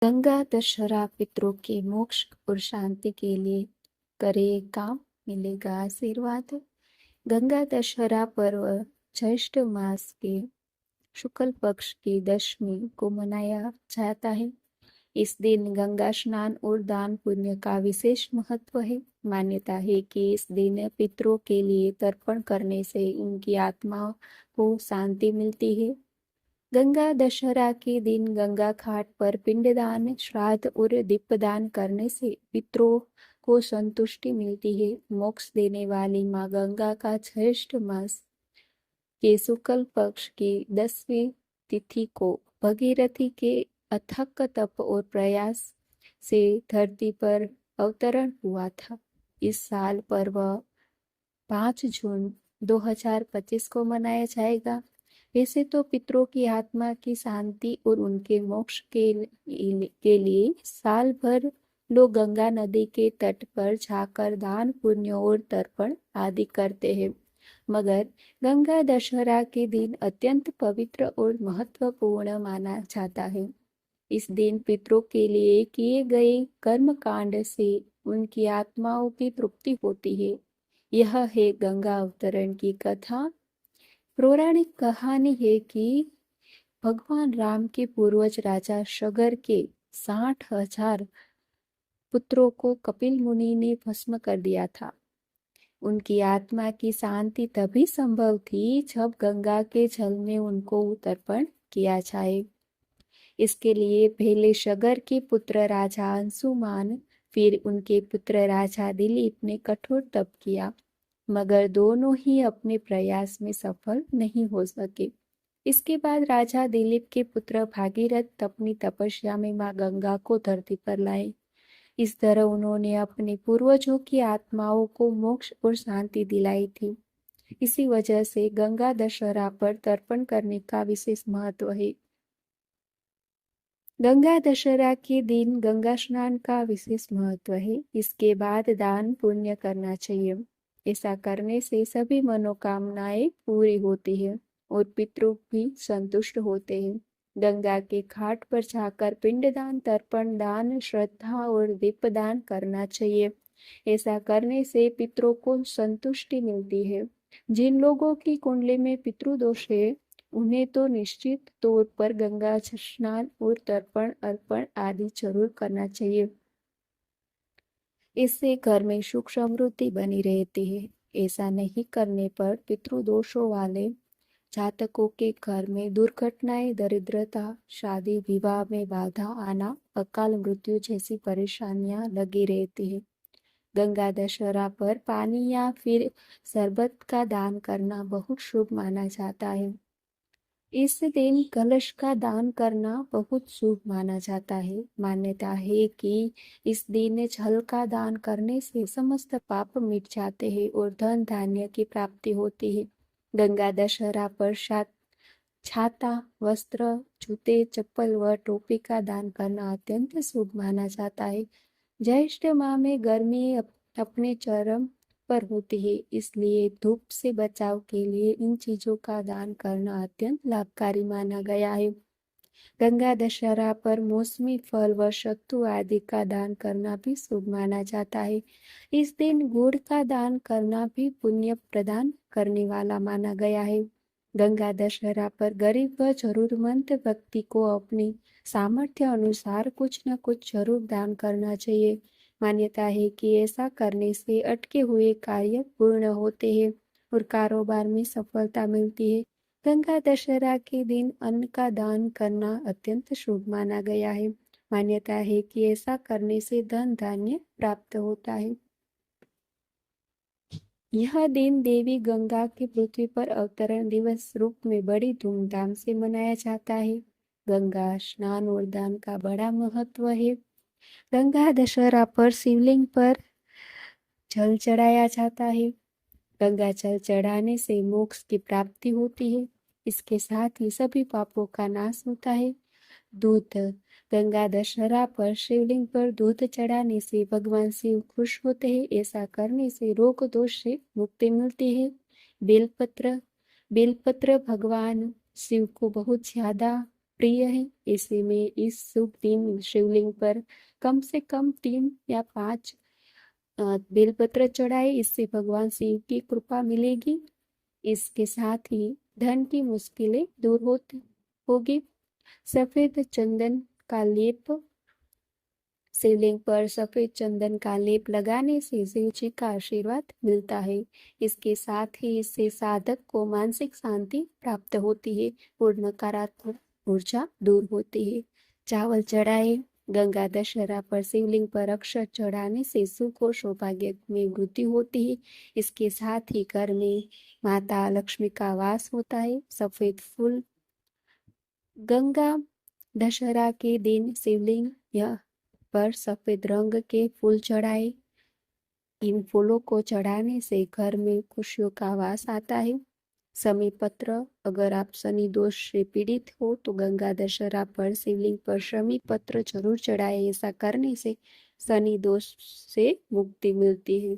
गंगा दशहरा पितरों के मोक्ष और शांति के लिए करे काम, मिलेगा आशीर्वाद। गंगा दशहरा पर्व ज्येष्ठ मास के शुक्ल पक्ष की दशमी को मनाया जाता है। इस दिन गंगा स्नान और दान पुण्य का विशेष महत्व है। मान्यता है कि इस दिन पितरों के लिए तर्पण करने से उनकी आत्मा को शांति मिलती है। गंगा दशहरा के दिन गंगा घाट पर पिंडदान, श्राद्ध और दीपदान करने से पितरों को संतुष्टि मिलती है। मोक्ष देने वाली माँ गंगा का ज्येष्ठ मास के शुक्ल पक्ष की 10वीं तिथि को भगीरथी के अथक तप और प्रयास से धरती पर अवतरण हुआ था। इस साल पर्व 5 जून 2025 को मनाया जाएगा। वैसे तो पितरों की आत्मा की शांति और उनके मोक्ष के लिए साल भर लोग गंगा नदी के तट पर जाकर दान पुण्य और तर्पण आदि करते हैं, मगर गंगा दशहरा के दिन अत्यंत पवित्र और महत्वपूर्ण माना जाता है। इस दिन पितरों के लिए किए गए कर्म कांड से उनकी आत्माओं की तृप्ति होती है। यह है गंगा अवतरण की कथा। पौराणिक कहानी है कि भगवान राम के पूर्वज राजा शगर के 60,000 पुत्रों को कपिल मुनि ने भस्म कर दिया था। उनकी आत्मा की शांति तभी संभव थी जब गंगा के जल में उनको तर्पण किया जाए। इसके लिए पहले शगर के पुत्र राजा अंशुमान, फिर उनके पुत्र राजा दिलीप ने कठोर तप किया, मगर दोनों ही अपने प्रयास में सफल नहीं हो सके। इसके बाद राजा दिलीप के पुत्र भागीरथ अपनी तपस्या में मां गंगा को धरती पर लाए। इस तरह उन्होंने अपने पूर्वजों की आत्माओं को मोक्ष और शांति दिलाई थी। इसी वजह से गंगा दशहरा पर तर्पण करने का विशेष महत्व है। गंगा दशहरा के दिन गंगा स्नान का विशेष महत्व है। इसके बाद दान पुण्य करना चाहिए। ऐसा करने से सभी मनोकामनाएं पूरी होती है और पितृ भी संतुष्ट होते हैं। गंगा के घाट पर जाकर पिंडदान, तर्पण दान, श्रद्धा और दीपदान करना चाहिए। ऐसा करने से पितरों को संतुष्टि मिलती है। जिन लोगों की कुंडली में पितृदोष है, उन्हें तो निश्चित तौर पर गंगा स्नान और तर्पण अर्पण आदि जरूर करना चाहिए। इससे घर में सुख समृद्धि बनी रहती है। ऐसा नहीं करने पर पितृदोषों वाले जातकों के घर में दुर्घटनाएं, दरिद्रता, शादी विवाह में बाधा आना, अकाल मृत्यु जैसी परेशानियां लगी रहती है। गंगा दशहरा पर पानी या फिर शरबत का दान करना बहुत शुभ माना जाता है। इस दिन कलश का दान करना बहुत शुभ माना जाता है। मान्यता है कि इस दिन जल का दान करने से समस्त पाप मिट जाते हैं और धन धान्य की प्राप्ति होती है। गंगा दशहरा पर छाता, वस्त्र, जूते, चप्पल व टोपी का दान करना अत्यंत शुभ माना जाता है। ज्येष्ठ माह में गर्मी अपने चरम पर होती है, इसलिए धूप से बचाव के लिए इन चीजों का दान करना अत्यंत लाभकारी माना गया है। गंगा दशहरा पर मौसमी फल व सत्तू आदि का दान करना भी शुभ माना जाता है। इस दिन गुड़ का दान करना भी पुण्य प्रदान करने वाला माना गया है। गंगा दशहरा पर गरीब व जरूरतमंद व्यक्ति को अपनी सामर्थ्य अनुसार कुछ न कुछ जरूर दान करना चाहिए। मान्यता है कि ऐसा करने से अटके हुए कार्य पूर्ण होते हैं और कारोबार में सफलता मिलती है। गंगा दशहरा के दिन अन्न का दान करना अत्यंत शुभ माना गया है। मान्यता है कि ऐसा करने से धन धान्य प्राप्त होता है। यह दिन देवी गंगा के पृथ्वी पर अवतरण दिवस रूप में बड़ी धूमधाम से मनाया जाता है। गंगा स्नान और दान का बड़ा महत्व है। गंगा दशहरा पर शिवलिंग पर जल चढ़ाया जाता है। गंगा जल चढ़ाने से मोक्ष की प्राप्ति होती है। इसके साथ ही सभी पापों का नाश होता है। दूध, गंगा दशहरा पर शिवलिंग पर दूध चढ़ाने से भगवान शिव खुश होते हैं। ऐसा करने से रोग दोष से मुक्ति मिलती है। बेलपत्र, बेलपत्र भगवान शिव को बहुत ज्यादा प्रिय है। ऐसे में इस शुभ दिन शिवलिंग पर कम से कम 3 या 5 बेलपत्र चढ़ाए, इससे भगवान शिव की कृपा मिलेगी। इसके साथ ही धन की मुश्किलें दूर होगी। सफेद चंदन का लेप, शिवलिंग पर सफेद चंदन का लेप लगाने से शिव जी का आशीर्वाद मिलता है। इसके साथ ही इससे साधक को मानसिक शांति प्राप्त होती है और नकारात्मक ऊर्जा दूर होती है। चावल चढ़ाए। गंगा दशहरा पर शिवलिंग पर अक्षत चढ़ाने से सुख और सौभाग्य में वृद्धि होती है। इसके साथ ही घर में माता लक्ष्मी का वास होता है। सफेद फूल। गंगा दशहरा के दिन शिवलिंग पर सफेद रंग के फूल चढ़ाए। इन फूलों को चढ़ाने से घर में खुशियों का वास आता है। शमी पत्र, अगर आप शनि दोष से पीड़ित हो तो गंगा दशहरा पर शिवलिंग पर शमी पत्र जरूर चढ़ाए। ऐसा करने से शनि दोष से मुक्ति मिलती है।